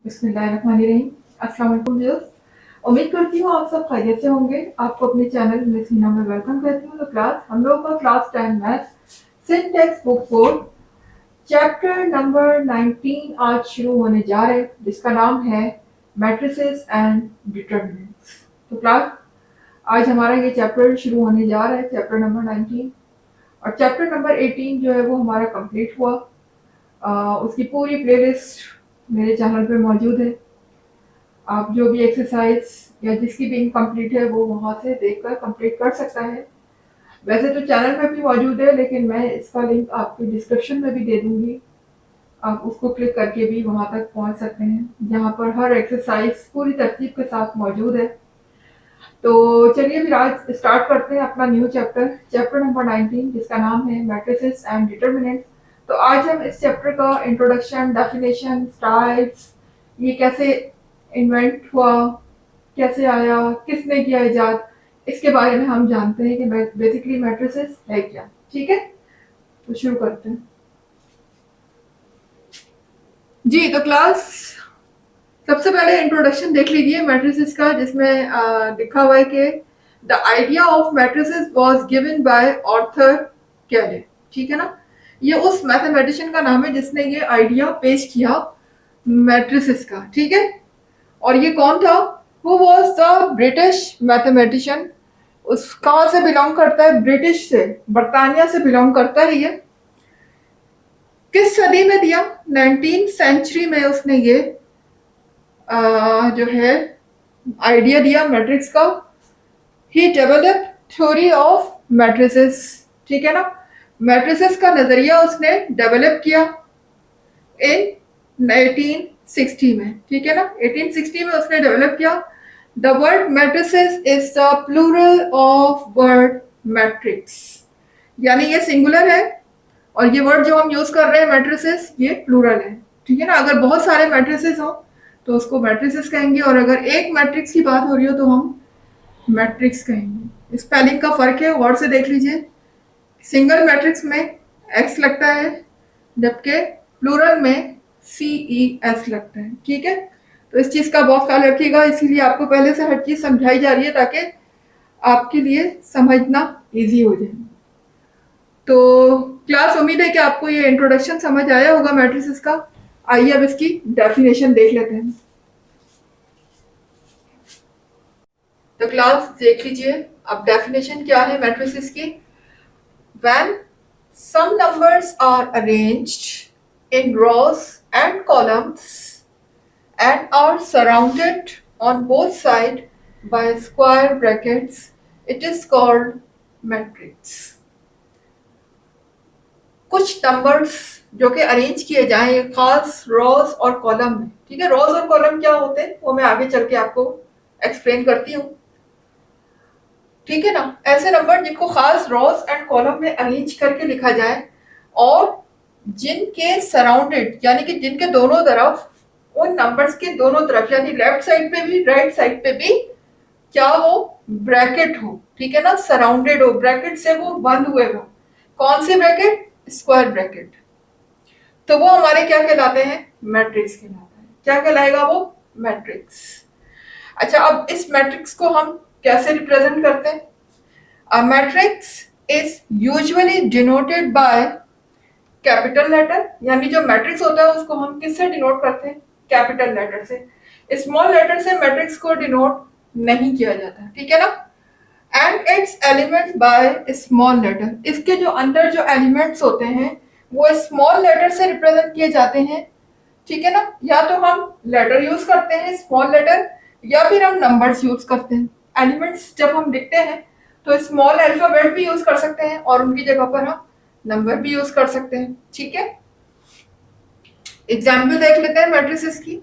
बिस्मिल्लाहिर्रहमानिर्रहीम। अस्सलाम वालेकुम व्यूअर्स। उम्मीद करती हूँ आप सब खैरियत से होंगे। आपको अपने चैनल मिस हिना में वेलकम करती हूँ। तो क्लास हम लोगों का class 10 maths syntax book 4 chapter number 19 आज शुरू होने जा रहे हैं, जिसका नाम है मैट्रिसेस एंड डिटरमिनेंट्स। तो क्लास आज हमारा ये चैप्टर शुरू होने जा रहा है, चैप्टर नंबर 19। और चैप्टर नंबर 18 जो है वो हमारा कंप्लीट हुआ। उसकी पूरी प्लेलिस्ट मेरे चैनल पे मौजूद है। आप जो भी एक्सरसाइज या जिसकी भी इनकम्प्लीट है वो वहाँ से देखकर कंप्लीट कर सकता है। वैसे तो चैनल पे भी मौजूद है, लेकिन मैं इसका लिंक आपको डिस्क्रिप्शन में भी दे दूंगी। आप उसको क्लिक करके भी वहाँ तक पहुँच सकते हैं, जहाँ पर हर एक्सरसाइज पूरी तरतीब के साथ मौजूद है। तो चलिए फिर आज स्टार्ट करते हैं अपना न्यू चैप्टर, चैप्टर नंबर 19, जिसका नाम है मैट्रिसेस एंड डिटरमिनेंट्स। तो आज हम इस चैप्टर का इंट्रोडक्शन, डेफिनेशन, टाइप्स, ये कैसे इन्वेंट हुआ, कैसे आया, किसने किया इजाद, इसके बारे में हम जानते हैं कि बेसिकली मैट्रिसेस है क्या। ठीक है, तो शुरू करते हैं जी। तो क्लास सबसे पहले इंट्रोडक्शन देख लीजिए मैट्रिसेस का, जिसमें लिखा हुआ है कि the idea of matrices was given by Arthur Cayley. ठीक है ना, ये उस मैथमेटिशियन का नाम है जिसने ये आइडिया पेश किया मैट्रिसेस का। ठीक है, और ये कौन था? Who was the British mathematician. उस कहाँ से बिलोंग करता है? ब्रिटिश से, बरतानिया से बिलोंग करता है ये। किस सदी में दिया? 19th सेंचुरी में उसने ये जो है आइडिया दिया मैट्रिक्स का। ही डेवलप थ्योरी ऑफ मैट्रिसेस। ठीक है ना, मैट्रिसेस का नजरिया उसने डेवलप किया इन 1860 में। ठीक है ना, 1860 में उसने डेवलप किया। The word matrices is the plural of word matrix, यानी ये सिंगुलर है और ये वर्ड जो हम यूज कर रहे हैं मैट्रिसेस, ये प्लूरल है। ठीक है ना, अगर बहुत सारे मैट्रिसेस हो तो उसको मैट्रिसेस कहेंगे, और अगर एक मैट्रिक्स की बात हो रही हो तो हम मैट्रिक्स कहेंगे। स्पेलिंग का फर्क है, वर्ड से देख लीजिए। सिंगल मैट्रिक्स में एक्स लगता है, जबकि प्लूरल में CES लगता है। ठीक है, तो इस चीज का बहुत ख्याल रखिएगा, इसीलिए आपको पहले से हर चीज समझाई जा रही है ताकि आपके लिए समझना इजी हो जाए। तो क्लास उम्मीद है कि आपको ये इंट्रोडक्शन समझ आया होगा मैट्रिसेस का। आइए अब इसकी डेफिनेशन देख लेते हैं। तो क्लास देख लीजिए अब डेफिनेशन क्या है मैट्रिसेस की। When some numbers are arranged in rows and columns and are surrounded on both sides by square brackets, it is called matrix. कुछ नंबर्स जो कि अरेंज किए जाएं खास रोज और कॉलम में। ठीक है, रोज और कॉलम क्या होते हैं वो मैं आगे चल के आपको एक्सप्लेन करती हूँ। ठीक है ना, ऐसे नंबर जिनको खास रोज एंड कॉलम में अरेंज करके लिखा जाए और जिनके सराउंडेड, यानी कि जिनके दोनों तरफ, उन नंबर्स के दोनों तरफ, यानी लेफ्ट साइड पे भी राइट साइड पे भी क्या हो? ब्रैकेट हो। ठीक है ना, सराउंडेड हो, ब्रैकेट से वो बंद हुए हो। कौन से ब्रैकेट? Square bracket. तो वो हमारे क्या कहलाते हैं? मैट्रिक्स कहलाता है। क्या कहलाएगा वो? मैट्रिक्स। अच्छा, अब इस मैट्रिक्स को हम कैसे रिप्रेजेंट करते हैं? A matrix is usually denoted by capital letter, यानी जो मैट्रिक्स होता है उसको हम किससे डिनोट करते हैं? कैपिटल लेटर से। स्मॉल लेटर से मैट्रिक्स को डिनोट नहीं किया जाता। ठीक है ना, and its elements by small letter. इसके जो अंदर जो एलिमेंट्स होते हैं वो स्मॉल लेटर से रिप्रेजेंट किए जाते हैं। ठीक है ना, या तो हम लेटर यूज करते हैं स्मॉल लेटर, या फिर हम नंबर्स यूज करते हैं। एलिमेंट्स जब हम लिखते हैं तो स्मॉल अल्फाबेट भी यूज कर सकते हैं और उनकी जगह पर हम नंबर भी यूज कर सकते हैं। ठीक है, एग्जाम्पल देख लेते हैं मैट्रिसेस की।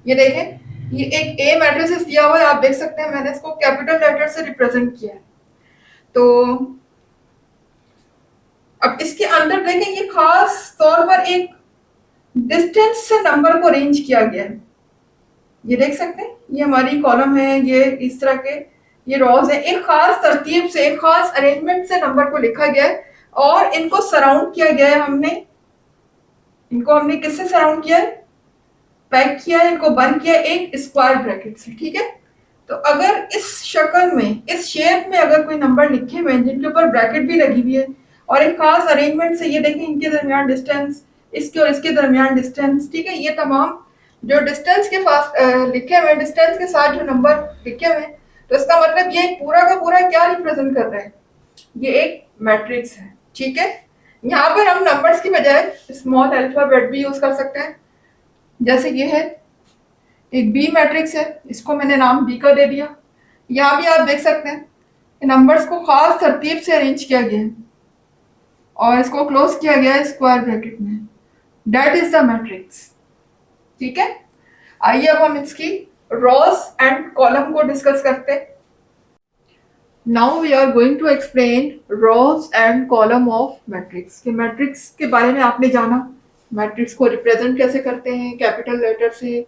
ये देखें, ये एक ए मैट्रिसेस दिया हुआ है, आप देख सकते हैं मैंने इसको कैपिटल लेटर से रिप्रेजेंट किया है। तो अब इसके अंदर देखें, ये खास तौर पर एक डिस्टेंस से नंबर को अरेंज किया गया है। ये देख सकते हैं, ये हमारी कॉलम है, ये इस तरह के ये रोज है। एक खास तरतीब से, एक खास अरेंजमेंट से नंबर को लिखा गया है और इनको सराउंड किया गया है। इनको हमने किससे सराउंड किया है? पैक किया है, इनको बंद किया एक स्क्वायर ब्रैकेट से, ठीक है। तो अगर इस शक्ल में, इस शेप में अगर कोई नंबर लिखे हुए हैं जिनके ऊपर ब्रैकेट भी लगी हुई है और एक खास अरेंजमेंट से, ये देखें इनके दरमियान डिस्टेंस, इसके और इसके दरमियान डिस्टेंस, ठीक है, ये तमाम जो डिस्टेंस के पास लिखे हुए हैं, डिस्टेंस के साथ जो नंबर लिखे हुए हैं, तो इसका मतलब ये पूरा का पूरा क्या रिप्रेजेंट कर रहा है, ये एक मैट्रिक्स है, ठीक है। यहाँ पर हम नंबर्स की बजाय स्मॉल अल्फाबेट भी यूज कर सकते हैं, जैसे ये है एक बी मैट्रिक्स है, इसको मैंने नाम बी का दे दिया। यहाँ भी आप देख सकते हैं नंबर्स को खास तरतीब से अरेंज किया गया है और इसको क्लोज किया गया है स्क्वायर ब्रैकेट में, दैट इज द मैट्रिक्स, ठीक है। आइए अब हम इसकी रोज एंड कॉलम को डिस्कस करते हैं। Now we are going to explain rows and column of matrix. कि मैट्रिक्स के बारे में आपने जाना, मैट्रिक्स को रिप्रेजेंट कैसे करते हैं, कैपिटल लेटर से,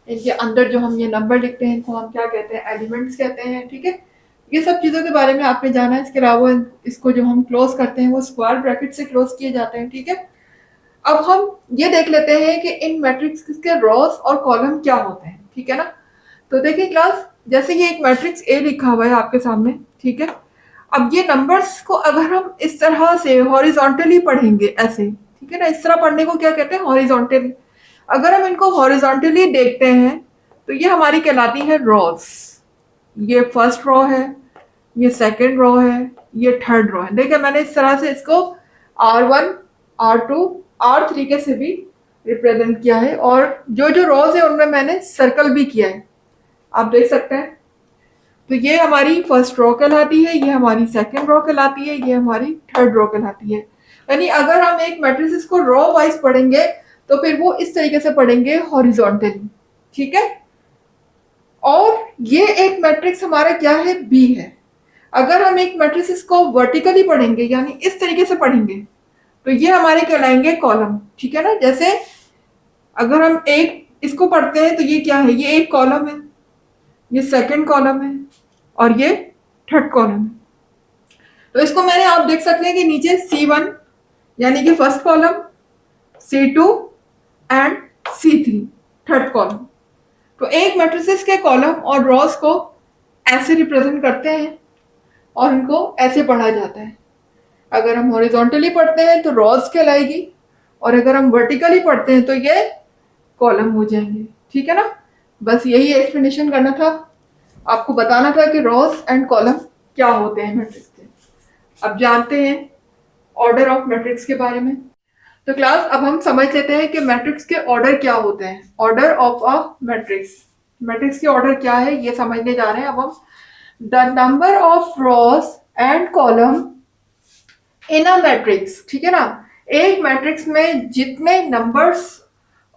इनके अंदर जो हम ये नंबर लिखते हैं इनको हम क्या कहते हैं, एलिमेंट्स कहते हैं, ठीक है। ये सब चीज़ों के बारे में आपने जाना है। इसके अलावा इसको जो हम क्लोज करते हैं वो स्क्वायर ब्रैकेट से क्लोज किए जाते हैं, ठीक है। अब हम ये देख लेते हैं कि इन मैट्रिक्स के रोज और कॉलम क्या होते हैं, ठीक है ना। तो देखिए क्लास, जैसे ये एक मैट्रिक्स ए लिखा हुआ है आपके सामने, ठीक है। अब ये नंबर्स को अगर हम इस तरह से हॉरिजॉन्टली पढ़ेंगे, ऐसे, ठीक है ना, इस तरह पढ़ने को क्या कहते हैं, हॉरिजॉन्टली। अगर हम इनको हॉरिजॉन्टली देखते हैं तो ये हमारी कहलाती है रोज। ये फर्स्ट रो है, ये सेकंड रो है, ये थर्ड रो है। देखिए मैंने इस तरह से इसको R1, R2, R3 के से भी रिप्रेजेंट किया है और जो जो रोज है उनमें मैंने सर्कल भी किया है, आप देख सकते हैं। तो ये हमारी फर्स्ट रो कहलाती है, ये हमारी सेकंड रो कहलाती है, ये हमारी थर्ड रो कहलाती है। यानी अगर हम एक मैट्रिक्स को रो वाइज पढ़ेंगे तो फिर वो इस तरीके से पढ़ेंगे हॉरिजॉन्टली, ठीक है। और ये एक मैट्रिक्स हमारा क्या है, बी है। अगर हम एक मैट्रिक्स को वर्टिकली पढ़ेंगे यानी इस तरीके से पढ़ेंगे तो ये हमारे कहलाएंगे कॉलम, ठीक है ना। जैसे अगर हम एक इसको पढ़ते हैं तो ये क्या है, ये एक कॉलम है, ये सेकंड कॉलम है और ये थर्ड कॉलम है। तो इसको मैंने, आप देख सकते हैं कि नीचे C1 यानी कि first column, C2 and C3 third column. तो एक मैट्रिसेस के कॉलम और रोज को ऐसे रिप्रेजेंट करते हैं और इनको ऐसे पढ़ा जाता है। अगर हम हॉरिजॉन्टली पढ़ते हैं तो रोज कहलाएगी और अगर हम वर्टिकली पढ़ते हैं तो ये कॉलम हो जाएंगे, ठीक है ना। बस यही एक्सप्लेनेशन करना था, आपको बताना था कि रोज एंड कॉलम क्या होते हैं मैट्रिक्स के। अब जानते हैं ऑर्डर ऑफ मैट्रिक्स के बारे में। तो क्लास अब हम समझ लेते हैं कि मैट्रिक्स के ऑर्डर क्या होते हैं। Order of a matrix, matrix के ऑर्डर क्या है ये समझने जा रहे हैं अब हम। The number of rows and column in a matrix, ठीक है ना। एक मैट्रिक्स में जितने नंबर्स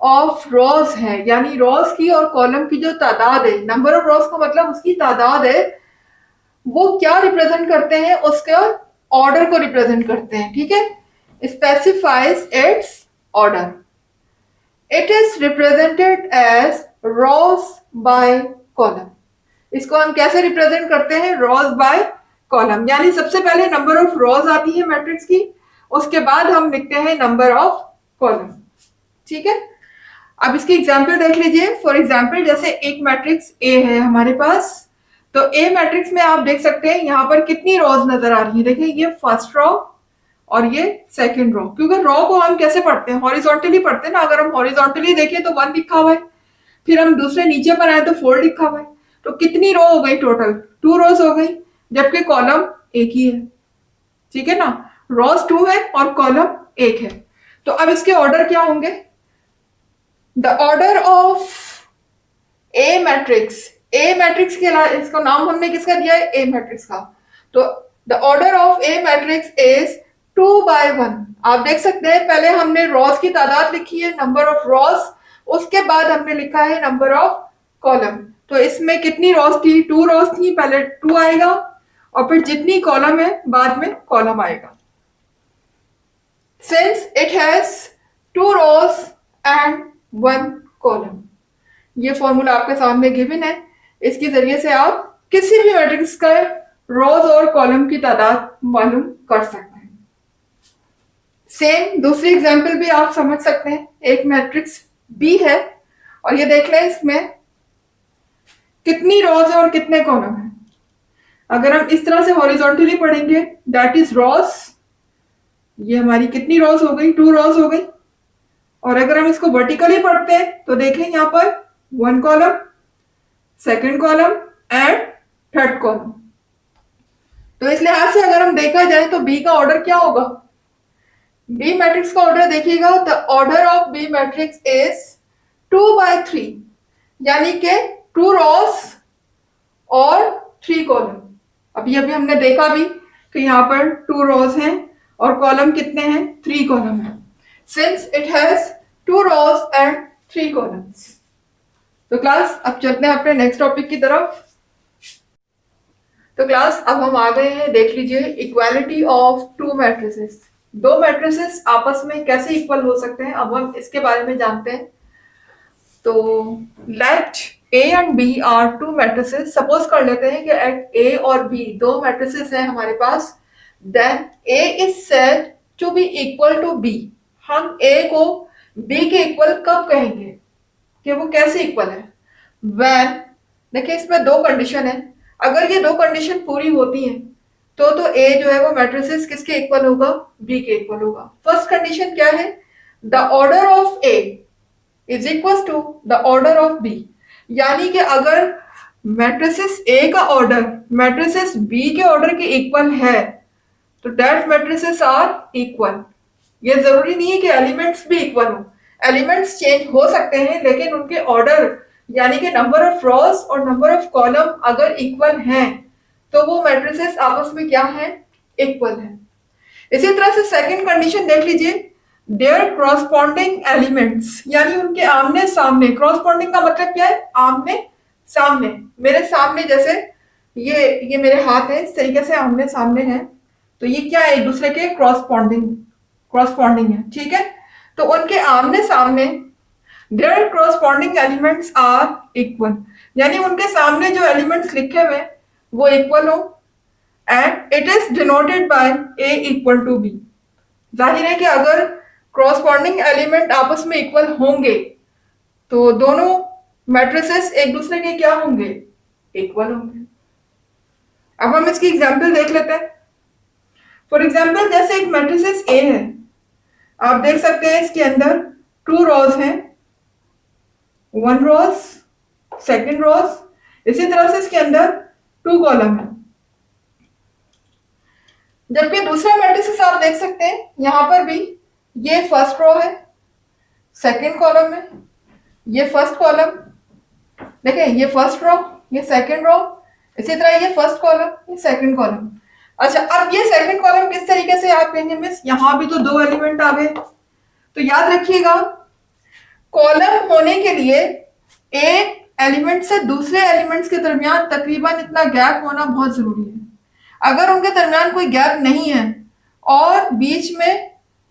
ऑफ रोज है, यानी रोज की और कॉलम की जो तादाद है, नंबर ऑफ रोज का मतलब उसकी तादाद है, वो क्या रिप्रेजेंट करते हैं, उसके ऑर्डर को रिप्रेजेंट करते हैं, ठीक है। Specifies its order, it is represented as rows by column. इसको हम कैसे रिप्रेजेंट करते हैं, रोज बाय कॉलम। यानी सबसे पहले नंबर ऑफ रोज आती है मैट्रिक्स की, उसके बाद हम लिखते हैं नंबर ऑफ कॉलम, ठीक है। अब इसकी एग्जांपल देख लीजिए। फॉर एग्जांपल जैसे एक मैट्रिक्स ए है हमारे पास, तो ए मैट्रिक्स में आप देख सकते हैं यहाँ पर कितनी रोज नजर आ रही है। देखिए ये फर्स्ट रो और ये सेकंड रो। क्योंकि रो को हम कैसे पढ़ते हैं, हॉरिजॉन्टली पढ़ते हैं ना। अगर हम हॉरिजॉन्टली देखें तो 1 लिखा हुआ है, फिर हम दूसरे नीचे पर आए तो 4 लिखा हुआ है। तो कितनी रो हो गई, टोटल 2 रोज हो गई, जबकि कॉलम एक ही है, ठीक है ना। रोज 2 है और कॉलम 1 है। तो अब इसके ऑर्डर क्या होंगे, the order of A matrix, A matrix के इसका नाम हमने किसका दिया है, ए मैट्रिक्स का। तो the order of A matrix is 2 by 1। आप देख सकते हैं पहले हमने रोज की तादाद लिखी है, नंबर ऑफ रोज, उसके बाद हमने लिखा है नंबर ऑफ कॉलम। तो इसमें कितनी रोज थी, 2 रोज थी, पहले 2 आएगा और फिर जितनी कॉलम है बाद में कॉलम आएगा। Since it has 2 rows and 1 column, ये फॉर्मूला आपके सामने गिवन है। इसके जरिए से आप किसी भी मैट्रिक्स का रोज और कॉलम की तादाद मालूम कर सकते हैं। सेम दूसरी एग्जांपल भी आप समझ सकते हैं। एक मैट्रिक्स बी है और ये देख लें इसमें कितनी रोज है और कितने कॉलम है। अगर हम इस तरह से हॉरिजॉन्टली पढ़ेंगे, दैट इज रोज, ये हमारी कितनी रोज हो गई, 2 रोज हो गई। और अगर हम इसको वर्टिकली पढ़ते हैं तो देखें यहाँ पर 1 column, second column and third column. तो इस लिहाज से अगर हम देखा जाए तो बी का ऑर्डर क्या होगा, बी मैट्रिक्स का ऑर्डर देखिएगा, the order of B matrix is 2/3, यानी कि 2 रोज और 3 कॉलम। अभी अभी हमने देखा भी कि यहाँ पर 2 रोज हैं और कॉलम कितने हैं, 3 कॉलम है, since it has 2 rows and 3 columns. तो क्लास अब चलते हैं अपने नेक्स्ट टॉपिक की तरफ। तो क्लास अब हम आ गए हैं, देख लीजिए, इक्वालिटी ऑफ 2 मैट्रिसेस। 2 मैट्रिसेस आपस में कैसे इक्वल हो सकते हैं, अब हम इसके बारे में जानते हैं। तो let A and B are 2 matrices. Suppose कर लेते हैं कि एट A और B 2 मैट्रिसेस हैं हमारे पास, then A is said to be equal to B। हम A को B के इक्वल कब कहेंगे, कि वो कैसे इक्वल है, व्हेन, देखिए इसमें 2 कंडीशन है, अगर ये 2 कंडीशन पूरी होती हैं तो A जो है वो मैट्रिसेस किसके इक्वल होगा, B के इक्वल होगा। फर्स्ट कंडीशन क्या है, the order of A is equal to the order of B, यानी कि अगर मैट्रिसेस A का ऑर्डर मैट्रिसेस B के ऑर्डर के इक्वल है तो दैट मैट्रिसेस आर इक्वल। ये जरूरी नहीं है कि एलिमेंट्स भी इक्वल हो, एलिमेंट्स चेंज हो सकते हैं, लेकिन उनके ऑर्डर यानी कि नंबर ऑफ रोज और नंबर ऑफ कॉलम अगर इक्वल हैं तो वो मैट्रिसेस आपस में क्या है, इक्वल है। इसी तरह से सेकंड कंडीशन देख लीजिए, देयर क्रॉसपॉन्डिंग एलिमेंट्स, यानी उनके आमने सामने। क्रॉसपॉन्डिंग का मतलब क्या है, आमने सामने, मेरे सामने, जैसे ये मेरे हाथ है, इस तरीके से आमने सामने है, तो ये क्या है, एक दूसरे के क्रॉसपॉन्डिंग है, ठीक है। तो उनके आमने सामने their corresponding elements are equal, यानी उनके सामने जो एलिमेंट्स लिखे हुए वो इक्वल हो, and it is denoted by A equal to B। जाहिर है कि अगर क्रॉसपॉन्डिंग एलिमेंट आपस में इक्वल होंगे तो दोनों मैट्रिसेस एक दूसरे के क्या होंगे, इक्वल होंगे। अब हम इसकी एग्जांपल देख लेते हैं। फॉर एग्जांपल जैसे एक मैट्रिसेस A है, आप देख सकते हैं इसके अंदर 2 रोज हैं, 1 रोज, सेकंड रोज, इसी तरह से इसके अंदर 2 कॉलम है। जबकि दूसरा मैट्रिक्स आप देख सकते हैं यहां पर भी, ये फर्स्ट रो है, सेकंड कॉलम है, ये फर्स्ट कॉलम, देखिए ये फर्स्ट रो, ये सेकंड रो, इसी तरह ये फर्स्ट कॉलम, ये सेकंड कॉलम। अच्छा, अब ये सेकंड कॉलम किस तरीके से आप कहेंगे, मिस यहां भी तो 2 एलिमेंट आ गए। तो याद रखिएगा, कॉलम होने के लिए एक एलिमेंट से दूसरे एलिमेंट्स के दरमियान तकरीबन इतना गैप होना बहुत जरूरी है। अगर उनके दरमियान कोई गैप नहीं है और बीच में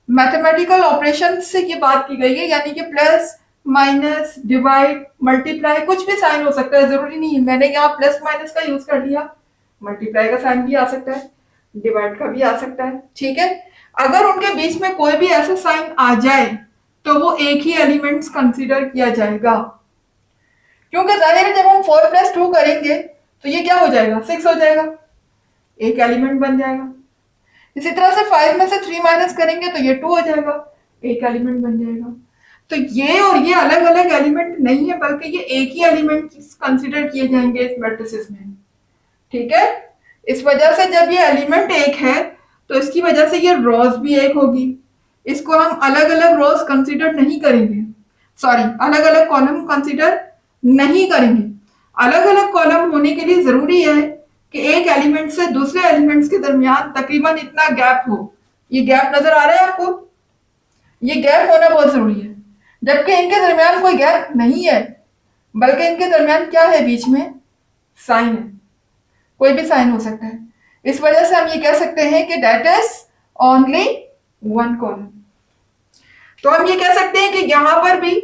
मैथमेटिकल ऑपरेशन से ये बात की गई है, यानी कि प्लस माइनस डिवाइड मल्टीप्लाई कुछ भी साइन हो सकता है, जरूरी नहीं है, मैंने यहाँ प्लस माइनस का यूज कर लिया, मल्टीप्लाई का साइन भी आ सकता है, डिवाइड का भी आ सकता है, ठीक है। अगर उनके बीच में कोई भी ऐसा साइन आ जाए तो वो एक ही एलिमेंट्स कंसीडर किया जाएगा, क्योंकि जाहिर है जब हम 4 + 2 करेंगे तो ये क्या हो जाएगा, 6 हो जाएगा, एक एलिमेंट बन जाएगा। इसी तरह से 5 में से 3 माइनस करेंगे तो ये 2 हो जाएगा, एक एलिमेंट बन जाएगा। तो ये और ये अलग अलग एलिमेंट नहीं है, बल्कि ये एक ही एलिमेंट कंसीडर किए जाएंगे इस मैट्रिसेस में, ठीक है। इस वजह से जब ये एलिमेंट एक है तो इसकी वजह से ये रोज भी एक होगी, इसको हम अलग अलग रोज कंसीडर नहीं करेंगे, सॉरी अलग अलग कॉलम कंसीडर नहीं करेंगे। अलग अलग कॉलम होने के लिए जरूरी है कि एक एलिमेंट से दूसरे एलिमेंट्स के दरमियान तकरीबन इतना गैप हो। ये गैप नजर आ रहा है आपको, ये गैप होना बहुत जरूरी है, जबकि इनके दरमियान कोई गैप नहीं है, बल्कि इनके दरमियान क्या है, बीच में साइन है, कोई भी साइन हो सकता है। इस वजह से हम ये कह सकते हैं कि दैट इज ओनली 1 कॉलम। तो हम ये कह सकते हैं कि यहां पर भी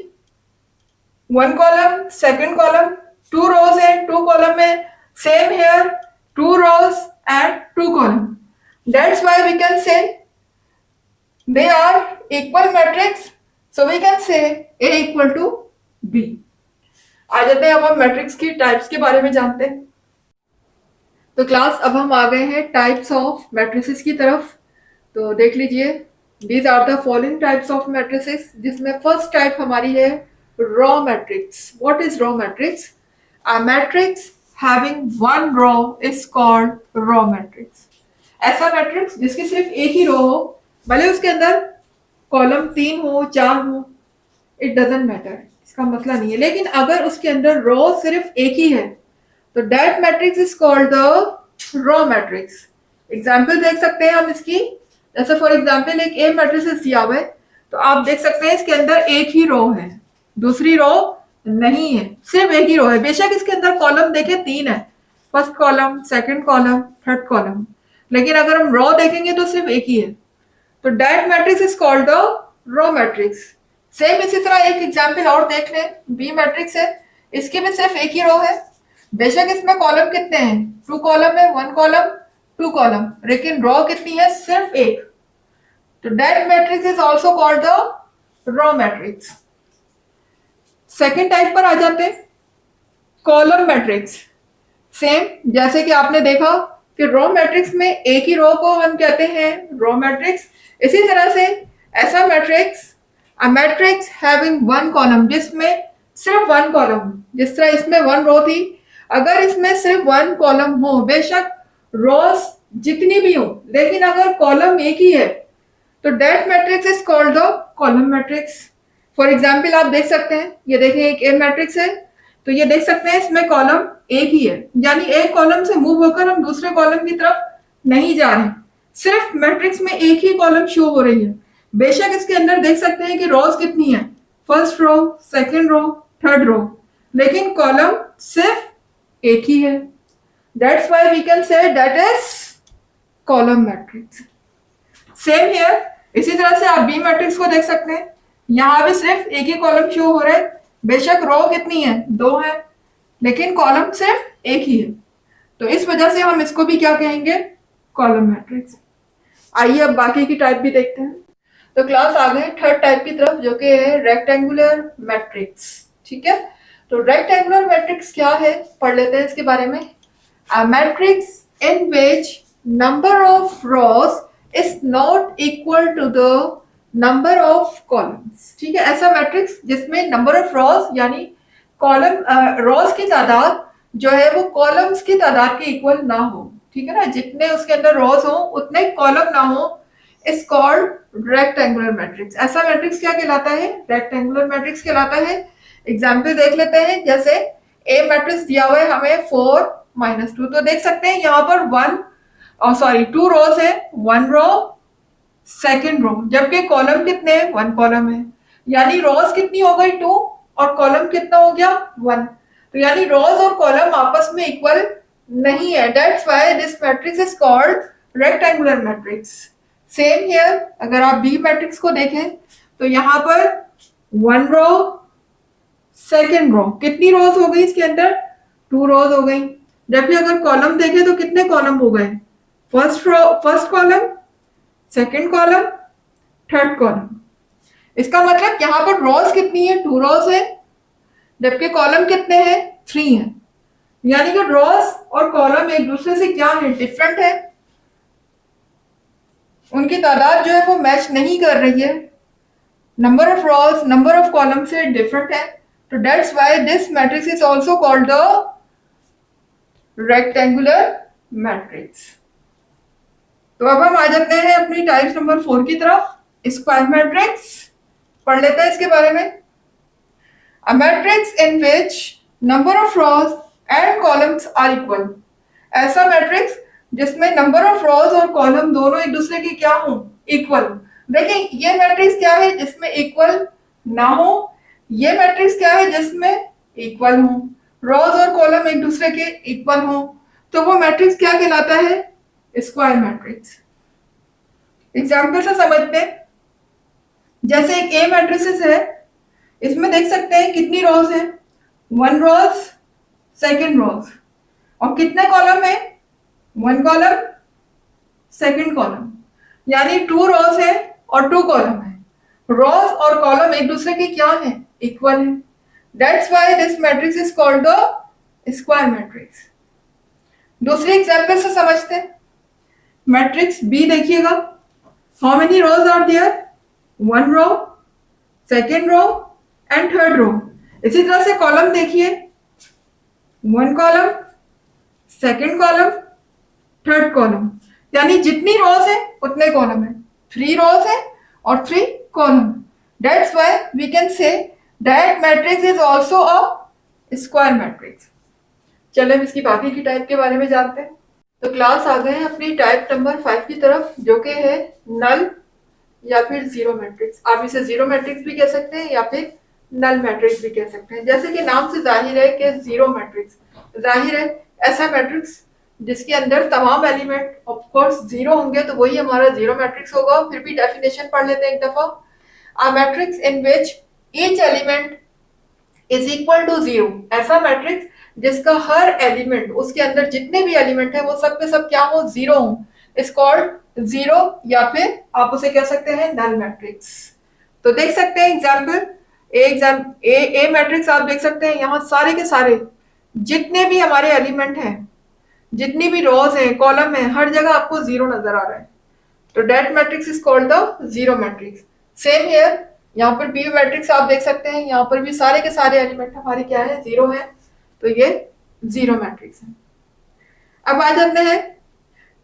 1 कॉलम, सेकंड कॉलम, 2 रोज है, 2 कॉलम है, same here 2 rows and 2 column. That's why we can say they are equal matrix. So we can say A equal to B. आ जाते हैं अब हम मैट्रिक्स की टाइप्स के बारे में जानते हैं। तो क्लास अब हम आ गए हैं टाइप्स ऑफ मैट्रिसेस की तरफ। तो देख लीजिए, these are the following types of matrices, जिसमें फर्स्ट टाइप हमारी है row matrix. What is row matrix? A matrix having one row is called row matrix. ऐसा मैट्रिक्स जिसकी सिर्फ एक ही रो हो, भले उसके अंदर कॉलम 3 हो 4 हो, इट डजेंट मैटर, इसका मसला नहीं है, लेकिन अगर उसके अंदर रो सिर्फ एक ही है तो that matrix is called the raw matrix. Example देख सकते हैं हम इसकी, जैसे फॉर एग्जाम्पल एक ए मैट्रिक्स दिया हुआ है, तो आप देख सकते हैं इसके अंदर एक ही रो है, दूसरी रो नहीं है, सिर्फ एक ही रो है। बेशक इसके अंदर कॉलम देखे 3 है, first column, second column, third column, लेकिन अगर हम रो देखेंगे तो सिर्फ एक ही है, तो that matrix is called the row matrix. Same इसी तरह एक एग्जाम्पल और देख लें, बी मैट्रिक्स है, इसकी भी सिर्फ एक ही रो है, बेशक इसमें कॉलम कितने हैं, 2 कॉलम है, 1 कॉलम, 2 कॉलम, लेकिन रो कितनी है, सिर्फ एक, तो that matrix is also called the row matrix. Second type पर आ जाते हैं, कॉलम मैट्रिक्स। सेम जैसे कि आपने देखा कि रो मैट्रिक्स में एक ही रो को हम कहते हैं रो मैट्रिक्स, इसी तरह से ऐसा matrix, a matrix having one column, जिसमें सिर्फ 1 कॉलम, जिस तरह इसमें 1 रो थी, अगर इसमें सिर्फ 1 कॉलम हो, बेशक रोज जितनी भी हो, लेकिन अगर कॉलम एक ही है तो that matrix is called the column matrix. For example आप देख सकते हैं, ये देखें एक ए मैट्रिक्स है, तो ये देख सकते हैं इसमें कॉलम एक ही है, यानी एक कॉलम से मूव होकर हम दूसरे कॉलम की तरफ नहीं जा रहे, सिर्फ मैट्रिक्स में एक ही कॉलम शो हो रही है। बेशक इसके अंदर देख सकते हैं कि रोज कितनी है, first row, second row, third row, लेकिन कॉलम सिर्फ एक ही है। That's why we can say that is column matrix. Same here, इसी तरह से आप बी मैट्रिक्स को देख सकते हैं, यहां भी सिर्फ एक ही कॉलम शो हो रहा है, बेशक रो कितनी है, 2 है, लेकिन कॉलम सिर्फ एक ही है, तो इस वजह से हम इसको भी क्या कहेंगे, कॉलम मैट्रिक्स। आइए अब बाकी की टाइप भी देखते हैं। तो क्लास आ गए थर्ड टाइप की तरफ, जो कि है रेक्टेंगुलर मैट्रिक्स। ठीक है, तो रेक्टेंगुलर मैट्रिक्स क्या है, पढ़ लेते हैं इसके बारे में। A matrix in which number of rows is not equal to the number of columns. ठीक है, ऐसा मैट्रिक्स जिसमें नंबर ऑफ रोज यानी कॉलम, रोज की तादाद जो है वो कॉलम्स की तादाद के इक्वल ना हो। ठीक है ना, जितने उसके अंदर रोज हो उतने कॉलम ना हो, इज कॉल्ड रेक्टेंगुलर मैट्रिक्स। ऐसा मैट्रिक्स क्या कहलाता है, रेक्टेंगुलर मैट्रिक्स कहलाता है। एग्जाम्पल देख लेते हैं, जैसे ए मैट्रिक्स दिया हुआ है हमें 4 - 2, तो देख सकते हैं यहाँ पर 2 रोज है, 1 रो, सेकेंड रो, जबकि कॉलम कितने हैं, 1 कॉलम है, यानी रोज कितनी हो गई, 2, और कॉलम कितना हो गया, 1, तो यानी रोज और कॉलम आपस में इक्वल नहीं है। That's why this matrix is called rectangular matrix. Same here, अगर आप बी मैट्रिक्स को देखें तो यहाँ पर 1 रो, सेकेंड रो, कितनी रोज हो गई इसके अंदर, 2 रोज हो गई, जबकि अगर कॉलम देखें तो कितने कॉलम हो गए, first column, second column, third column. इसका मतलब यहाँ पर रोज कितनी है, 2 रोज है, जबकि कॉलम कितने हैं, 3 है, यानी कि रोज और कॉलम एक दूसरे से क्या है, डिफरेंट है, उनकी तादाद जो है वो मैच नहीं कर रही है, number of rose number of column से डिफरेंट है, तो that's why this matrix is also called the rectangular matrix. तो अब हम आ जाते हैं अपनी टाइप नंबर 4 की तरफ, स्क्वायर मैट्रिक्स। पढ़ लेते हैं इसके बारे में। A matrix in which number of rows and columns are equal. ऐसा मैट्रिक्स जिसमें नंबर ऑफ रोज और कॉलम दोनों एक दूसरे के क्या हो, इक्वल। देखिए ये मैट्रिक्स क्या है जिसमें इक्वल ना हो, ये मैट्रिक्स क्या है जिसमें इक्वल हो, रोज और कॉलम एक दूसरे के इक्वल हो, तो वो मैट्रिक्स क्या कहलाता है, स्क्वायर मैट्रिक्स। एग्जाम्पल से समझते हैं, जैसे एक ए मैट्रिक्स है, इसमें देख सकते हैं कितनी रोज है, 1 रोज, सेकेंड रोज, और कितने कॉलम है, 1 कॉलम, सेकेंड कॉलम, यानी 2 रोज है और 2 कॉलम है। रोज और कॉलम एक दूसरे के क्या है, इक्वल है। That's why this matrix is called the square matrix. दूसरे एग्जाम्पल से समझते हैं। मैट्रिक्स बी देखिएगा, how many rows are there, 1 row, second row and third row. इसी तरह से कॉलम देखिए, 1 column, second column, third column, यानी जितनी रोज है उतने कॉलम है, 3 रोज है और 3 column. That's why we can say that matrix is also a square matrix. चलिए हम इसकी बाकी की टाइप के बारे में जानते हैं। तो क्लास आ गए हैं अपनी टाइप नंबर 5 की तरफ, जो कि है नल या फिर जीरो मैट्रिक्स। आप इसे जीरो मैट्रिक्स भी कह सकते हैं या फिर नल मैट्रिक्स भी कह सकते हैं। जैसे कि नाम से जाहिर है कि जीरो मैट्रिक्स, जाहिर है ऐसा मैट्रिक्स जिसके अंदर तमाम एलिमेंट ऑफ कोर्स जीरो होंगे, तो वही हमारा जीरो मैट्रिक्स होगा। फिर भी डेफिनेशन पढ़ लेते हैं एक दफा। A matrix in which each element is equal to zero, ऐसा मैट्रिक्स जिसका हर एलिमेंट, उसके अंदर जितने भी एलिमेंट है वो सब के सब क्या हो, जीरो हो, इज कॉल्ड जीरो, या फिर आप उसे कह सकते हैं नल मैट्रिक्स। तो देख सकते हैं एग्जाम्पल, ए मैट्रिक्स आप देख सकते हैं, यहाँ सारे के सारे जितने भी हमारे एलिमेंट हैं, जितनी भी रोज हैं, कॉलम है, हर जगह आपको जीरो नजर आ रहा है, तो that matrix is called the zero matrix. Same here, यहाँ पर बी मैट्रिक्स आप देख सकते हैं, यहाँ पर भी सारे के सारे एलिमेंट हमारे क्या है, जीरो है, तो ये जीरो मैट्रिक्स है। अब आ जाते हैं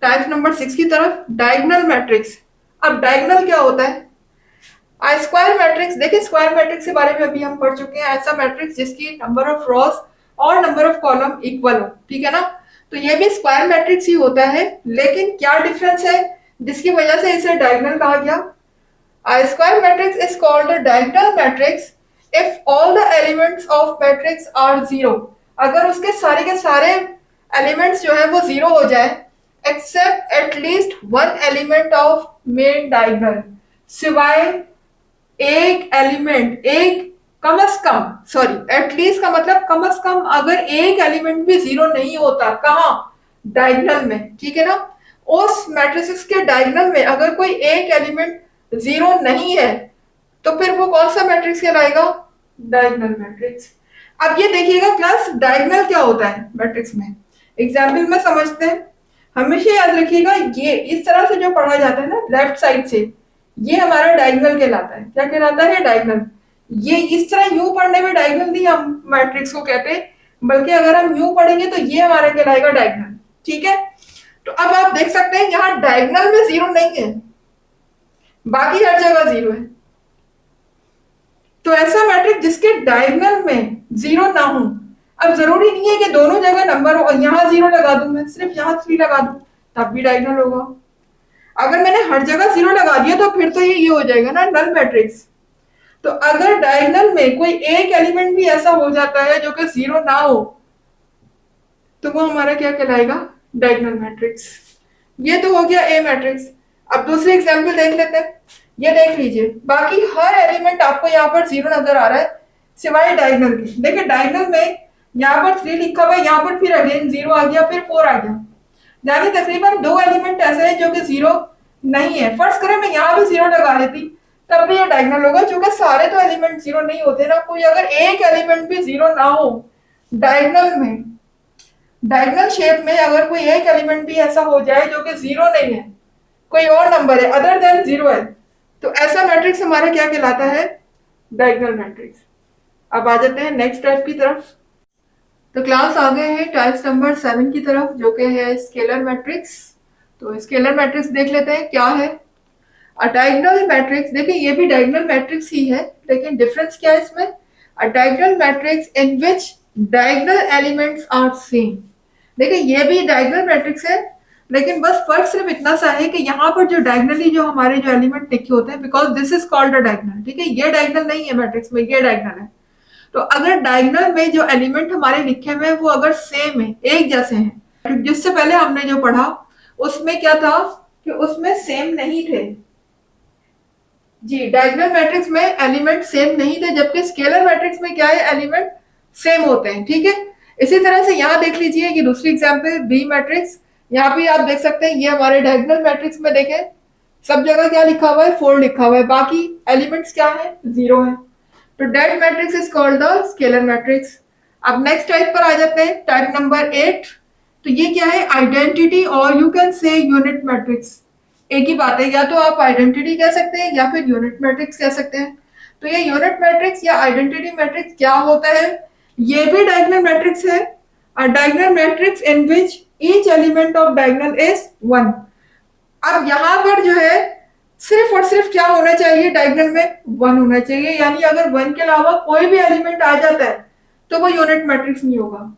टाइप नंबर 6 की तरफ, डायगोनल मैट्रिक्स। अब डायगोनल क्या होता है? स्क्वायर मैट्रिक्स, देखिए स्क्वायर मैट्रिक्स के बारे में अभी हम पढ़ चुके हैं, ऐसा मैट्रिक्स जिसकी नंबर ऑफ रोज और नंबर ऑफ कॉलम इक्वल हो, ठीक है ना। तो ये भी स्क्वायर मैट्रिक्स ही होता है, लेकिन क्या डिफरेंस है जिसकी वजह से इसे डायगोनल कहा गया? A square matrix is called a diagonal matrix if all the elements of matrix are zero. अगर उसके सारे के सारे एलिमेंट्स जो है वो जीरो हो जाए, accept at least one element of main diagonal, सिवाय एक एलिमेंट, एक कम से कम, सॉरी एटलीस्ट का मतलब कम से कम अगर एक एलिमेंट भी जीरो नहीं होता, कहाँ, डायगोनल में, ठीक है ना। उस मैट्रिसेस के डायगोनल में अगर कोई एक एलिमेंट जीरो नहीं है, तो फिर वो कौन सा मैट्रिक्स कहलाएगा? Diagonal matrix. अब ये देखिएगा क्लास, डायगोनल क्या होता है मैट्रिक्स में, एग्जाम्पल में समझते हैं। हमेशा याद रखिएगा, ये इस तरह से जो पढ़ा जाता है ना लेफ्ट साइड से, ये हमारा डायगोनल कहलाता है। क्या कहलाता है? डायगोनल। ये इस तरह यूं पढ़ने में डायगोनल नहीं हम मैट्रिक्स को कहते हैं, बल्कि अगर हम यूं पढ़ेंगे तो ये हमारा कहलाएगा डायगोनल, ठीक है। तो अब आप देख सकते हैं यहाँ डायगोनल में जीरो नहीं है, बाकी हर जगह जीरो है। तो ऐसा मैट्रिक्स जिसके डायगोनल में जीरो ना हो, अब जरूरी नहीं है कि दोनों जगह नंबर हो, यहाँ जीरो लगा दूं मैं, सिर्फ यहाँ 3 लगा दूं, तब भी डायगोनल होगा। अगर मैंने हर जगह जीरो लगा दिया तो फिर तो ये हो जाएगा ना नल मैट्रिक्स। तो अगर डायगोनल में कोई एक एलिमेंट भी ऐसा हो जाता है जो कि जीरो ना हो, तो वो हमारा क्या कहलाएगा? Diagonal matrix. ये तो हो गया ए मैट्रिक्स। अब दूसरे एग्जाम्पल देख लेते हैं। ये देख लीजिए, बाकी हर एलिमेंट आपको यहाँ पर जीरो नजर आ रहा है सिवाय डायगोनल के। देखिए डायगोनल में यहाँ पर 3 लिखा हुआ है, यहाँ पर फिर अगेन जीरो आ गया, फिर 4 आ गया, यानी तकरीबन 2 एलिमेंट ऐसे हैं जो कि जीरो नहीं है। फर्स्ट करें मैं यहाँ भी जीरो लगा देती, तब भी ये डायगोनल होगा, क्योंकि सारे तो एलिमेंट जीरो नहीं होते ना। कोई अगर एक एलिमेंट भी जीरो ना हो डायगोनल में, डायगोनल शेप में अगर कोई एक एलिमेंट भी ऐसा हो जाए जो कि जीरो नहीं है, कोई और नंबर है अदर देन जीरो है, तो ऐसा मैट्रिक्स हमारा क्या कहलाता है? Diagonal matrix. अब आ जाते हैं नेक्स्ट टाइप की तरफ। तो क्लास आ गए हैं टाइप्स नंबर 7 की तरफ, जो कि है स्केलर मैट्रिक्स। तो स्केलर मैट्रिक्स देख लेते हैं क्या है। अ डायगोनल मैट्रिक्स, देखिए ये भी डायगोनल मैट्रिक्स ही है, लेकिन डिफरेंस क्या है इसमें? A diagonal matrix in which diagonal elements are same. देखिए ये भी डायगोनल मैट्रिक्स है, लेकिन बस फर्क सिर्फ इतना सा है कि यहाँ पर जो डायगोनली जो हमारे जो एलिमेंट लिखे होते हैं, because this is called a diagonal, ठीक है, ये डायगोनल नहीं है मैट्रिक्स में, ये डायगोनल है। तो अगर डायगोनल में जो एलिमेंट हमारे लिखे हुए हैं वो अगर सेम है, एक जैसे हैं, जिससे पहले हमने जो पढ़ा उसमें क्या था कि उसमें सेम नहीं थे जी, डायगोनल मैट्रिक्स में एलिमेंट सेम नहीं थे, जबकि स्केलर मैट्रिक्स में क्या है, एलिमेंट सेम होते हैं, ठीक है। इसी तरह से यहाँ देख लीजिए, ये दूसरी एग्जाम्पल बी मैट्रिक्स। यहाँ भी आप देख सकते हैं, ये हमारे डायगोनल मैट्रिक्स में देखें सब जगह क्या लिखा हुआ है, 4 लिखा हुआ है, बाकी एलिमेंट्स क्या है, जीरो है। तो that matrix is called the scalar matrix. अब नेक्स्ट टाइप पर आ जाते हैं, टाइप नंबर 8. तो ये क्या है? आइडेंटिटी और यू कैन से यूनिट मैट्रिक्स. एक ही बात है, या तो आप आइडेंटिटी कह सकते हैं या फिर यूनिट मैट्रिक्स कह सकते हैं. तो ये यूनिट मैट्रिक्स या आइडेंटिटी मैट्रिक्स क्या होता है? ये भी डायगोनल मैट्रिक्स है. अ diagonal matrix in which each element of diagonal is 1. अब यहाँ पर जो है सिर्फ और सिर्फ क्या होना चाहिए? डायगोनल में 1 होना चाहिए. यानी अगर 1 के अलावा कोई भी एलिमेंट आ जाता है तो वो यूनिट मैट्रिक्स नहीं होगा.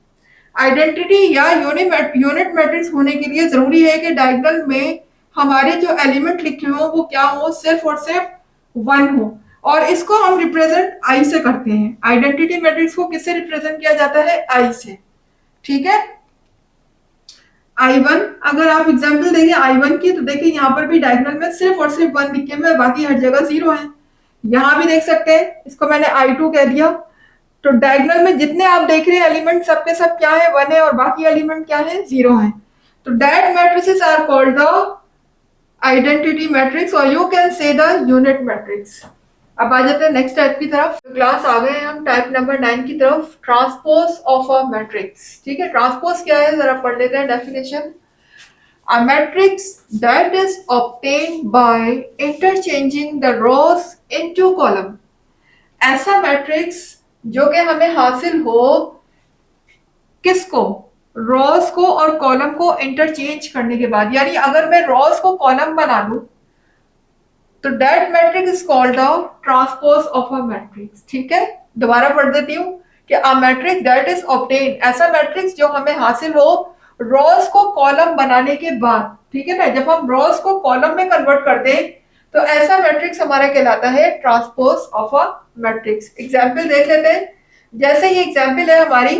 आइडेंटिटी या यूनिट मैट्रिक्स होने के लिए जरूरी है कि डायगोनल में हमारे जो एलिमेंट लिखे हो वो क्या हो? सिर्फ और सिर्फ 1 हो. और इसको हम रिप्रेजेंट आई से करते हैं. आइडेंटिटी मैट्रिक्स को किससे रिप्रेजेंट किया जाता है? आई से. ठीक है. I1 अगर आप एग्जांपल देंगे I1 की, तो देखिए यहाँ पर भी डायगोनल में सिर्फ और सिर्फ 1 लिखे हुए, बाकी हर जगह 0 है. यहाँ भी देख सकते हैं, इसको मैंने I2 कह दिया. तो डायगोनल में जितने आप देख रहे हैं एलिमेंट, सबके सब क्या है? 1 है, और बाकी एलिमेंट क्या है? 0 है. तो that matrices are called the identity matrix, और you can say the unit matrix. अब आ जाते हैं नेक्स्ट टाइप की तरफ. क्लास आ गए हैं हम टाइप नंबर 9 की तरफ, ट्रांसपोज ऑफ अ मैट्रिक्स. ठीक है, ट्रांसपोज क्या है जरा पढ़ लेते हैं definition. A matrix that is obtained by interchanging the rows into column. ऐसा मैट्रिक्स जो कि हमें हासिल हो किसको? रोज को और कॉलम को इंटरचेंज करने के बाद. यानी अगर मैं रोज को कॉलम बना लूं तो that matrix is called the transpose of a matrix. ठीक है, दोबारा पढ़ देती हूँ कि a matrix that is obtained, ऐसा मैट्रिक्स जो हमें हासिल हो रोज को कॉलम बनाने के बाद. ठीक है ना, जब हम रोज को कॉलम में कन्वर्ट कर दें तो ऐसा मैट्रिक्स हमारा कहलाता है transpose of a matrix. Example देख लेते हैं. जैसे ये एग्जाम्पल है हमारी,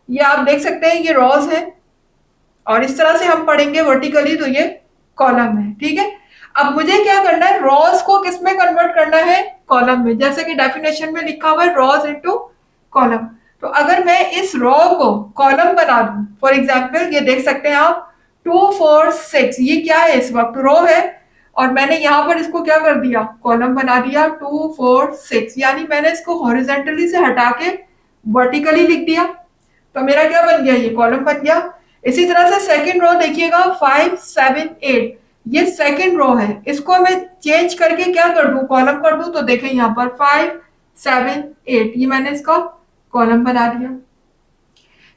ये आप देख सकते हैं ये रोज है, और इस तरह से हम पढ़ेंगे वर्टिकली तो ये कॉलम है. ठीक है, अब मुझे क्या करना है? रोज को किस में कन्वर्ट करना है? कॉलम में. जैसे कि डेफिनेशन में लिखा हुआ है रोज इनटू कॉलम. तो अगर मैं इस रो को कॉलम बना दूं, फॉर एग्जाम्पल ये देख सकते हैं आप 2 4 6, ये क्या है? इस वक्त रो है, और मैंने यहाँ पर इसको क्या कर दिया? कॉलम बना दिया 2 4 6. यानी मैंने इसको हॉरिजॉन्टली से हटा के वर्टिकली लिख दिया, तो मेरा क्या बन गया? ये कॉलम बन गया. इसी तरह से सेकंड रो देखिएगा 5 7 8, ये सेकंड रो है, इसको मैं चेंज करके क्या कर दूं? कॉलम कर दूं. तो देखें यहाँ पर 5 7 8, ये मैंने इसका कॉलम बना दिया.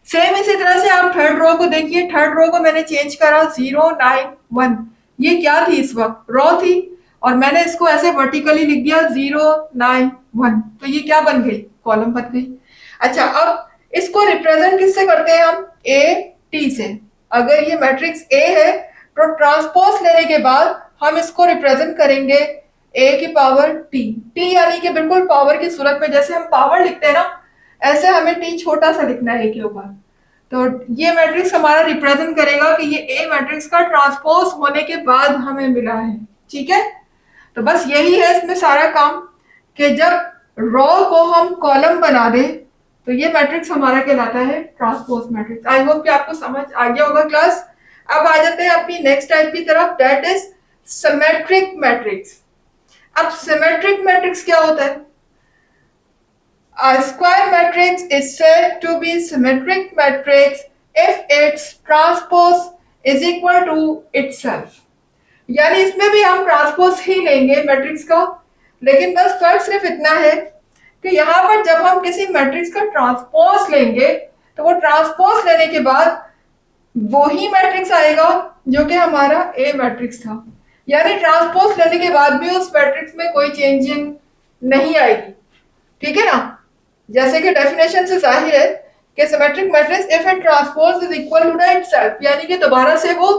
सेम इसी तरह से आप थर्ड रो को देखिए. थर्ड रो को मैंने चेंज करा 0 9 1, ये क्या थी? इस वक्त रो थी, और मैंने इसको ऐसे वर्टिकली लिख दिया 0 9 1, तो ये क्या बन गई? कॉलम बन गई. अच्छा, अब इसको रिप्रेजेंट किससे करते हैं हम? ए टी से. अगर ये मैट्रिक्स ए है तो ट्रांसपोज लेने के बाद हम इसको रिप्रेजेंट करेंगे ए की पावर टी. टी यानी कि बिल्कुल पावर की सूरत में, जैसे हम पावर लिखते हैं ना, ऐसे हमें टी छोटा सा लिखना है ए के ऊपर. तो ये मैट्रिक्स हमारा रिप्रेजेंट करेगा कि ये ए मैट्रिक्स का ट्रांसपोज होने के बाद हमें मिला है. ठीक है, तो बस यही है इसमें सारा काम, कि जब रो को हम कॉलम बना दें तो ये मैट्रिक्स हमारा कहलाता है ट्रांसपोज मैट्रिक्स. आई होप कि आपको समझ आ गया होगा क्लास. अब आ जाते हैं अपनी नेक्स्ट टाइप की तरफ, दैट इज सिमेट्रिक मैट्रिक्स. अब सिमेट्रिक मैट्रिक्स क्या होता है? A square matrix is said to be symmetric matrix if its transpose is equal to itself. यानी इसमें भी हम ट्रांसपोज ही लेंगे मैट्रिक्स का, लेकिन बस फर्क सिर्फ इतना है कि यहाँ पर जब हम किसी मैट्रिक्स का ट्रांसपोज लेंगे तो वो ट्रांसपोज लेने के बाद वही मैट्रिक्स आएगा जो कि हमारा ए मैट्रिक्स था. यानी ट्रांसपोज लेने के बाद भी उस मैट्रिक्स में कोई चेंजिंग नहीं आएगी. ठीक है ना, जैसे कि डेफिनेशन से जाहिर है कि symmetric matrix if it transpose is equal to itself, यानी कि दोबारा से वो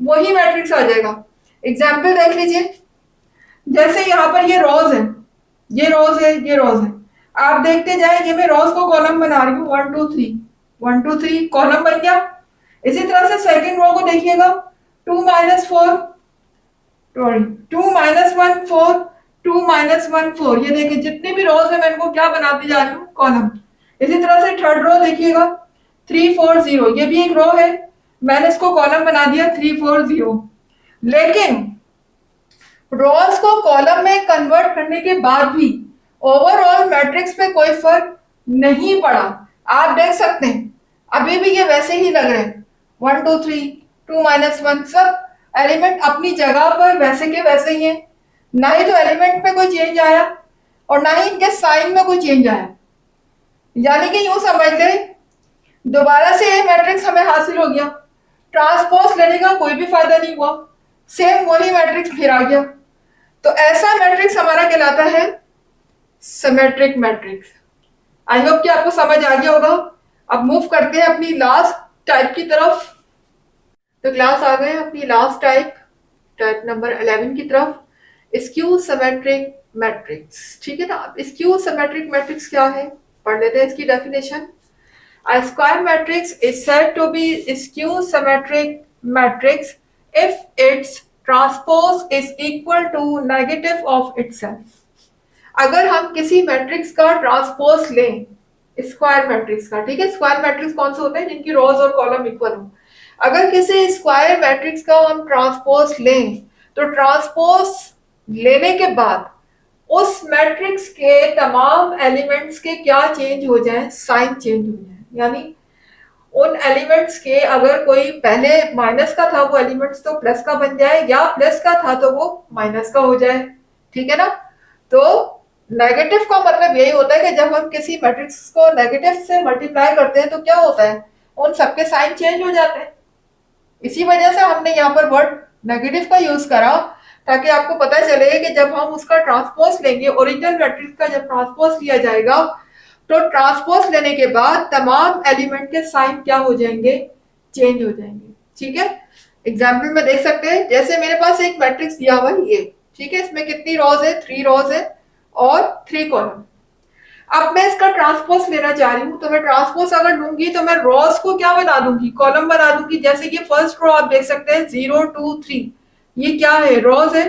वही मैट्रिक्स आ जाएगा. एग्जांपल देख लीजिए. जैसे यहाँ पर ये रोज है, ये रोज है, ये रोज है. आप देखते जाए, ये मैं रोज को कॉलम बना रही हूँ 1 2 3 1 2 3, कॉलम बन गया. इसी तरह से सेकंड रो को देखिएगा 2 4 2 1 4 2 1 4, ये देखिए जितनी भी रोज है मैं इनको क्या बनाती जा रही हूँ? कॉलम. इसी तरह से थर्ड रो देखिएगा 3 4 0, ये भी एक रो है, मैंने इसको कॉलम बना दिया 3 4 0. लेकिन रोज को कॉलम में कन्वर्ट करने के बाद भी ओवरऑल मैट्रिक्स पे कोई फर्क नहीं पड़ा। आप देख सकते हैं अभी भी ये वैसे ही लग रहे हैं, 1 2 3 2 - 1, सब एलिमेंट अपनी जगह पर वैसे के वैसे ही हैं। ना ही तो एलिमेंट में कोई चेंज आया और ना ही इनके साइन में कोई चेंज आया। यानी कि यूं समझ ले, दोबारा से ये मैट्रिक्स हमें हासिल हो गया, ट्रांसपोज लेने का कोई भी फायदा नहीं हुआ, सेम वही मैट्रिक्स फिर आ गया। तो ऐसा मैट्रिक्स हमारा कहलाता है सिमेट्रिक मैट्रिक्स। आई होप कि आपको समझ आ गया होगा। अब मूव करते हैं अपनी लास्ट टाइप की तरफ। तो क्लास आ गए अपनी लास्ट टाइप, टाइप नंबर 11 की तरफ, स्क्यू सिमेट्रिक मैट्रिक्स। ठीक है ना। अब स्क्यू सिमेट्रिक मैट्रिक्स क्या है, पढ़ लेते हैं इसकी definition. A square matrix is said to be skew symmetric matrix if its transpose is equal to negative of itself। अगर हम किसी मैट्रिक्स का ट्रांसपोज लें, स्क्वायर मैट्रिक्स का, ठीक है, स्क्वायर मैट्रिक्स कौन से होते हैं, जिनकी रोज और कॉलम इक्वल हो। अगर किसी स्क्वायर मैट्रिक्स का हम ट्रांसपोज लें तो ट्रांसपोज लेने के बाद उस मैट्रिक्स के तमाम एलिमेंट्स के क्या चेंज हो जाए, साइन चेंज हो जाए। यानी उन एलिमेंट्स के अगर कोई पहले माइनस का था वो एलिमेंट्स तो प्लस का बन जाए, या प्लस का था तो वो माइनस का हो जाए। ठीक है ना। तो नेगेटिव का मतलब यही होता है कि जब हम किसी मैट्रिक्स को नेगेटिव से मल्टीप्लाई करते हैं तो क्या होता है, उन सबके साइन चेंज हो जाते हैं। इसी वजह से हमने यहाँ पर वर्ड नेगेटिव का यूज करा, ताकि आपको पता चले कि जब हम उसका ट्रांसपोज लेंगे, ओरिजिनल मैट्रिक्स का जब ट्रांसपोज लिया जाएगा तो ट्रांसपोज लेने के बाद तमाम एलिमेंट के साइन क्या हो जाएंगे, चेंज हो जाएंगे। ठीक है। एग्जाम्पल में देख सकते हैं, जैसे मेरे पास एक मैट्रिक्स दिया हुआ है ये, ठीक है, इसमें कितनी रोज है, 3 रोज है और 3 कॉलम। अब मैं इसका ट्रांसपोज लेना चाह रही हूँ, तो मैं ट्रांसपोज अगर लूंगी तो मैं रोज को क्या बना दूंगी, कॉलम बना दूंगी। जैसे कि फर्स्ट रो आप देख सकते हैं 0 2 3, ये क्या है, रोज है।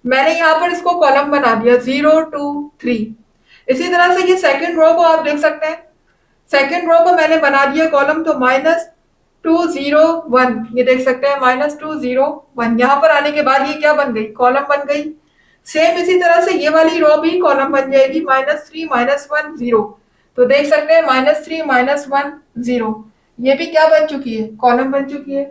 मैंने यहाँ पर इसको कॉलम बना दिया 0 2 3। इसी तरह से ये सेकंड रो को आप देख सकते हैं, सेकंड रो को मैंने बना दिया कॉलम, तो -2 0 1, ये देख सकते हैं -2 0 1। यहाँ पर आने के बाद ये क्या बन गई, कॉलम बन गई। सेम इसी तरह से ये वाली रो भी कॉलम बन जाएगी, -3 -1 0। तो देख सकते हैं -3 -1 0, ये भी क्या बन चुकी है, कॉलम बन चुकी है।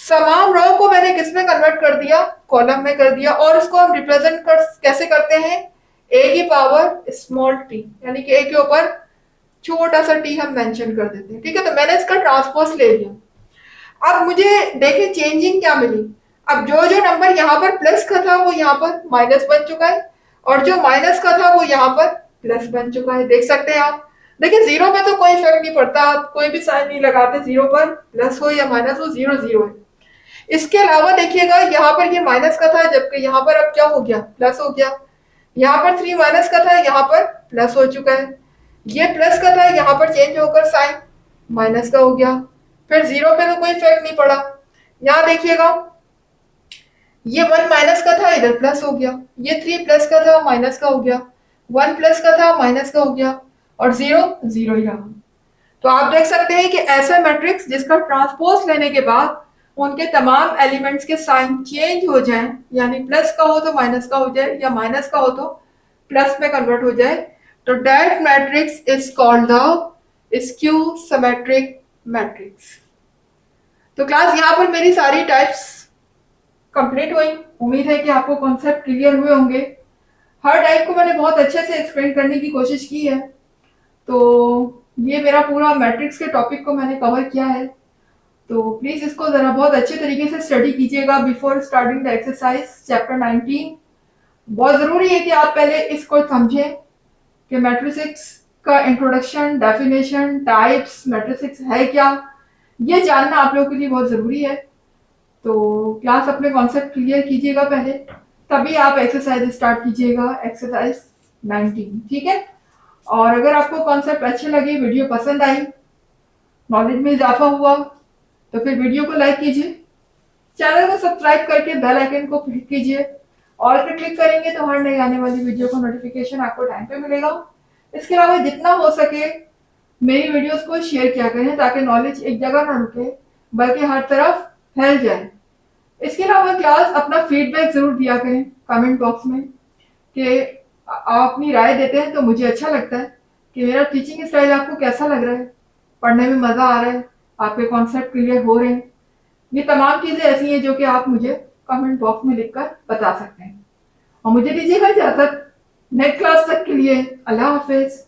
तमाम रो को मैंने किस में कन्वर्ट कर दिया, कॉलम में कर दिया। और उसको हम रिप्रेजेंट कैसे करते हैं, a की पावर स्मॉल t, यानी कि a के ऊपर छोटा सा t हम मेंशन कर देते हैं। ठीक है। तो मैंने इसका ट्रांसपोज ले लिया। अब मुझे देखिए चेंजिंग क्या मिली। अब जो जो नंबर यहाँ पर प्लस का था वो यहाँ पर माइनस बन चुका है, और जो माइनस का था वो यहाँ पर प्लस बन चुका है। देख सकते हैं आप। देखिए जीरो में तो कोई फर्क नहीं पड़ता, आप कोई भी साइन नहीं लगाते, जीरो पर प्लस हो या माइनस हो, जीरो जीरो है। इसके अलावा देखिएगा यहाँ पर ये माइनस का था, जबकि यहाँ पर अब क्या हो गया, प्लस हो गया। यहाँ पर 3 माइनस का था, यहाँ पर प्लस हो चुका है। ये प्लस का था, यहाँ पर चेंज होकर साइन माइनस का हो गया। फिर जीरो पे तो कोई इफेक्ट नहीं पड़ा। यहाँ देखिएगा ये 1 माइनस का था, इधर प्लस हो गया। ये 3 प्लस का था, माइनस का हो गया। 1 प्लस का था, माइनस का हो गया। और जीरो जीरो ही रहा। तो आप देख सकते हैं कि ऐसा मैट्रिक्स जिसका ट्रांसपोज लेने के बाद उनके तमाम एलिमेंट्स के साइन चेंज हो जाएं, यानी प्लस का हो तो माइनस का हो जाए, या माइनस का हो तो प्लस में कन्वर्ट हो जाए, तो that matrix is called the skew symmetric matrix. तो क्लास यहाँ पर मेरी सारी टाइप्स कंप्लीट हुई। उम्मीद है कि आपको कॉन्सेप्ट क्लियर हुए होंगे। हर टाइप को मैंने बहुत अच्छे से एक्सप्लेन करने की कोशिश की है। तो ये मेरा पूरा मैट्रिक्स के टॉपिक को मैंने कवर किया है। तो प्लीज इसको जरा बहुत अच्छे तरीके से स्टडी कीजिएगा before starting the exercise chapter 19। बहुत जरूरी है कि आप पहले इसको समझें कि मैट्रिक्स का इंट्रोडक्शन, डेफिनेशन, टाइप्स, मैट्रिक्स है क्या, ये जानना आप लोगों के लिए बहुत जरूरी है। तो क्लास अपने कॉन्सेप्ट क्लियर कीजिएगा पहले, तभी आप एक्सरसाइज स्टार्ट कीजिएगा, एक्सरसाइज 19। ठीक है। और अगर आपको कॉन्सेप्ट अच्छे लगे, वीडियो पसंद आई, नॉलेज में इजाफा हुआ, तो फिर वीडियो को लाइक कीजिए, चैनल को सब्सक्राइब करके बेल आइकन को क्लिक कीजिए। और फिर क्लिक करेंगे तो हर नई आने वाली वीडियो का नोटिफिकेशन आपको टाइम पे मिलेगा। इसके अलावा जितना हो सके मेरी वीडियोस को शेयर किया करें, ताकि नॉलेज एक जगह ना रुके बल्कि हर तरफ फैल जाए। इसके अलावा क्लास अपना फीडबैक जरूर दिया करें कमेंट बॉक्स में कि आप अपनी राय देते हैं तो मुझे अच्छा लगता है कि मेरा टीचिंग स्टाइल आपको कैसा लग रहा है, पढ़ने में मज़ा आ रहा है, आपके कॉन्सेप्ट क्लियर हो रहे हैं। ये तमाम चीज़ें ऐसी हैं जो कि आप मुझे कमेंट बॉक्स में लिखकर बता सकते हैं। और मुझे दीजिएगा इजाज़त। नेक्स्ट क्लास तक के लिए अल्लाह हाफिज़।